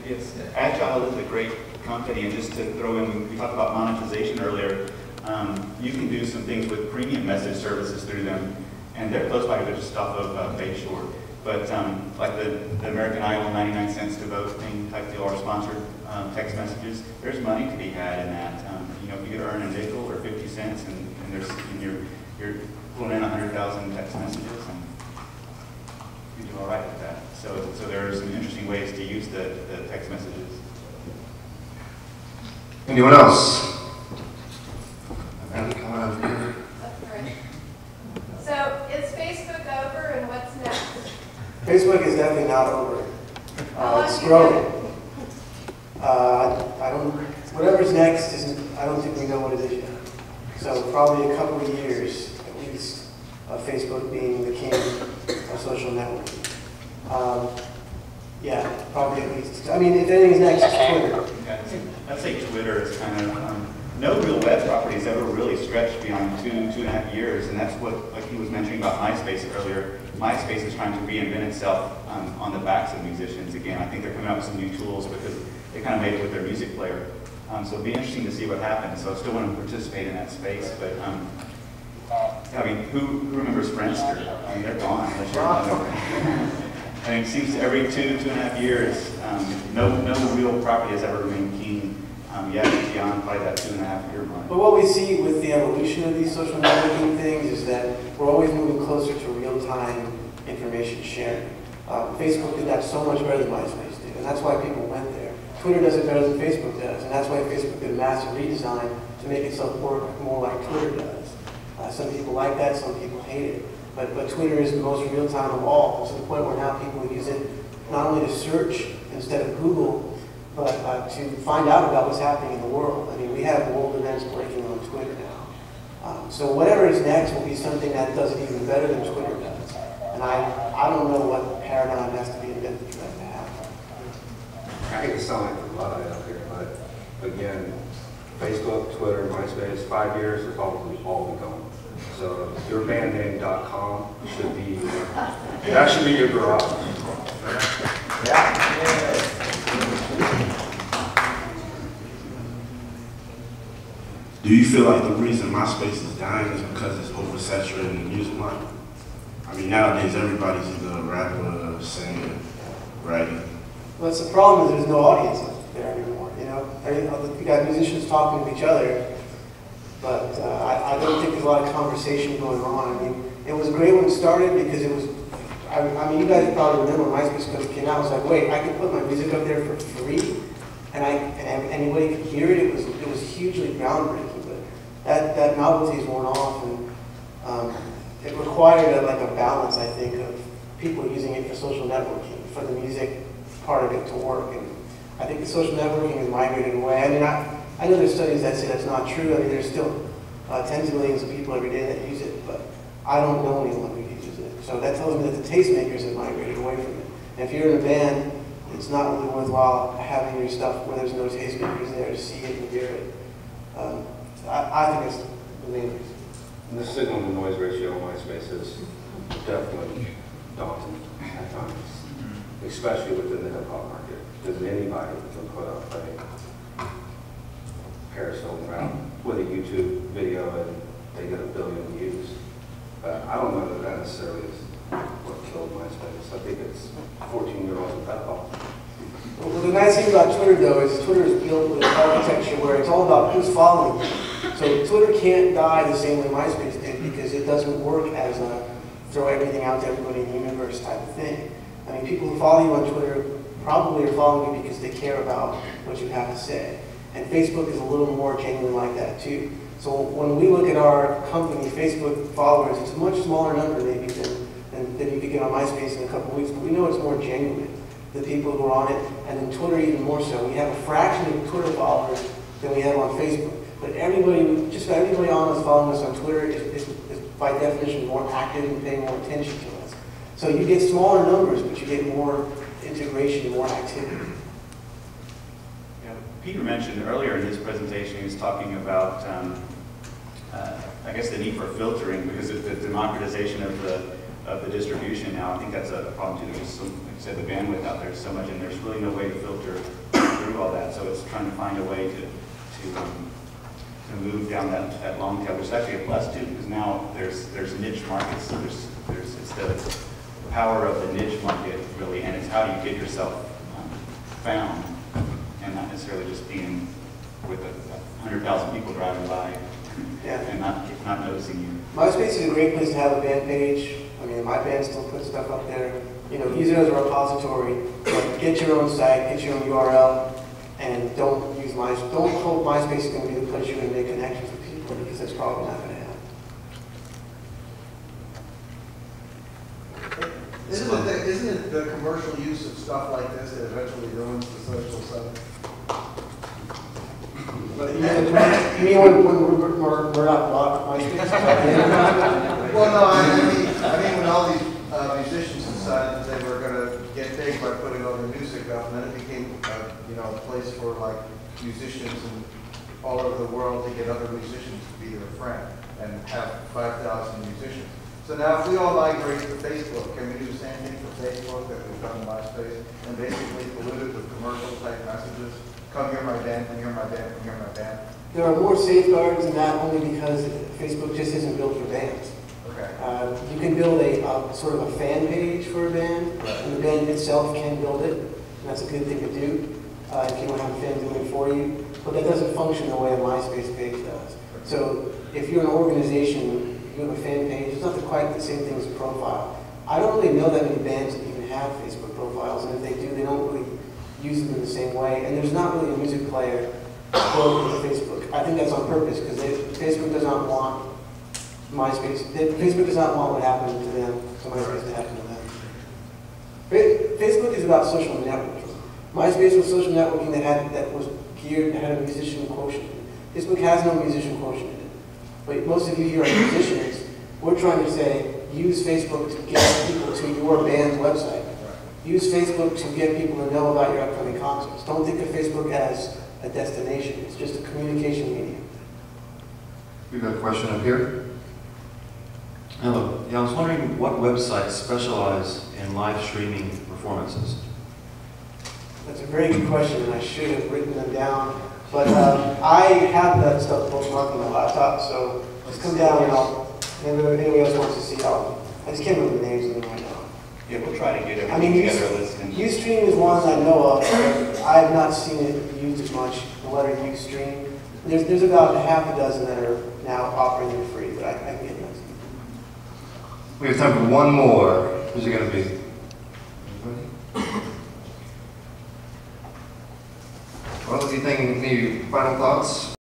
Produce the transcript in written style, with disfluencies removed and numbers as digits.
It's Agile is a great company, and just to throw in, we talked about monetization earlier. You can do some things with premium message services through them, and they're close by. They're just off of Bayshore. But like the American Idol 99 cents to vote thing type deal, or sponsored text messages, there's money to be had in that. You know, if you could earn a nickel or 50 cents, and you're pulling in 100,000 text messages, and you do all right with that. So there are some interesting ways to use the text messages. Anyone else? So is Facebook over, and what's next? Facebook is definitely not over. It's growing. Whatever's next isn't. I don't think we know what it is yet. So probably a couple of years at least of Facebook being the king of social networking. Yeah, probably at least. I mean, if anything's next, it's Twitter. I'd say Twitter is kind of, no real web properties ever really stretched beyond 2.5 years, and that's what, like he was mentioning about MySpace earlier. MySpace is trying to reinvent itself on the backs of musicians again. I think they're coming out with some new tools because they kind of made it with their music player. So it'll be interesting to see what happens. So I still want to participate in that space, but I mean, who remembers Friendster? I mean, they're gone unless you're another. I mean, it seems every 2.5 years, no real property has ever remained king yet beyond probably that 2.5 year mark. But what we see with the evolution of these social networking things is that we're always moving closer to real-time information sharing. Facebook did that so much better than MySpace did, and that's why people went there. Twitter does it better than Facebook does, and that's why Facebook did a massive redesign to make itself work more like Twitter does. Some people like that, some people hate it. But Twitter is the most real-time of all, to the point where now people use it not only to search instead of Google, but to find out about what's happening in the world. I mean, we have world events breaking on Twitter now. So whatever is next will be something that does it even better than Twitter does. And I don't know what paradigm has to be invented for that to happen. I hate to sound like a lot out here, but again, Facebook, Twitter, MySpace, 5 years, it's probably all be gone. So your bandname.com should be, that should be your garage. Yeah. Do you feel like the reason MySpace is dying is because it's oversaturated in the music market? I mean, nowadays everybody's either a rapper, a singer, writing. Well, it's the problem is there's no audience there anymore. You know, you got musicians talking to each other, but I don't think there's a lot of conversation going on. I mean, it was great when it started because it was. I mean, you guys probably remember when MySpace first came out. It was like, wait, I can put my music up there for free, and anybody could hear it. It was hugely groundbreaking. But that novelty's worn off, and it required like a balance, I think, of people using it for social networking, for the music part of it to work. And I think the social networking has migrated away. I mean, I know there's studies that say that's not true. I mean, there's still tens of millions of people every day that use it, but I don't know anyone who uses it. So that tells me that the tastemakers have migrated away from it. And if you're in a band, it's not really worthwhile having your stuff where there's no tastemakers there to see it and hear it. I think it's the main reason. And the signal to noise ratio on MySpace is definitely daunting at times, especially within the hip hop market, because anybody can put up a Paris Hilton rap with a YouTube video and they get 1 billion views. But I don't know that necessarily is what killed MySpace. I think it's 14-year-olds with that ball. Well, the nice thing about Twitter, though, is Twitter is built with architecture where it's all about who's following you. So Twitter can't die the same way MySpace did because it doesn't work as a throw everything out to everybody in the universe type of thing. I mean, people who follow you on Twitter probably are following you because they care about what you have to say. And Facebook is a little more genuine like that, too. So when we look at our company, Facebook followers, it's a much smaller number maybe than you could get on MySpace in a couple of weeks, but we know it's more genuine, the people who are on it, and then Twitter even more so. We have a fraction of Twitter followers than we have on Facebook. But everybody, just about everybody on us following us on Twitter is by definition more active and paying more attention to us. So you get smaller numbers, but you get more integration and more activity. Yeah, Peter mentioned earlier in his presentation, he was talking about, I guess, the need for filtering because of the democratization of of the distribution now. I think that's a problem too. There's some, like I said, the bandwidth out there is so much, and there's really no way to filter through all that. So it's trying to find a way to move down that long tail, which is actually a plus too, because now there's niche markets. So it's the power of the niche market really, and it's how you get yourself found, and not necessarily just being with 100,000 people driving by and not noticing you. MySpace is a great place to have a band page. I mean, my band still puts stuff up there. You know, use it as a repository. Like, get your own site, get your own URL, and don't use MySpace. Don't hope MySpace is going to be the place you're going to make connections with people, because that's probably not going to happen. Isn't it the commercial use of stuff like this that eventually ruins the social site? You mean when we're not blocked MySpace? Well, no, I mean when all these musicians decided that they were going to get big by putting all their music up, and then it became a place for like musicians and all over the world to get other musicians to be their friend and have 5,000 musicians. So now if we all migrate to Facebook, can we do the same thing for Facebook that we've done in MySpace and basically pollute it with commercial type messages? Come hear my band, come hear my band, come hear my band. There are more safeguards in that, only because Facebook just isn't built for bands. Okay. You can build a sort of a fan page for a band, and the band itself can build it, and that's a good thing to do if you don't have a fan doing it for you. But that doesn't function the way a MySpace page does. So if you're an organization, you have a fan page, it's not quite the same thing as a profile. I don't really know that many bands that even have Facebook profiles, and if they do, they don't really use them in the same way. And there's not really a music player built into Facebook. I think that's on purpose, because Facebook does not want MySpace. Facebook does not want what happened to them to MySpace to happen to them. Facebook is about social networking. MySpace was social networking that was geared, that had a musician quotient. Facebook has no musician quotient in it. But most of you here are musicians. We're trying to say, use Facebook to get people to your band's website. Use Facebook to get people to know about your upcoming concerts. Don't think of Facebook as a destination. It's just a communication medium. We've got a question up here. Hello. Yeah, I was wondering what websites specialize in live streaming performances? That's a very good question, and I should have written them down. But I have that stuff bookmarked on my laptop, so just come down and if anybody else wants to see, I just can't remember the names of them right now. Yeah, we'll try to get everything together. Ustream is one I know of. I have not seen it used as much, the letter Ustream. There's about a half a dozen that are now offering them free, but I can get those. We have time for one more. Who's it going to be? Anybody? Well, do you think any final thoughts?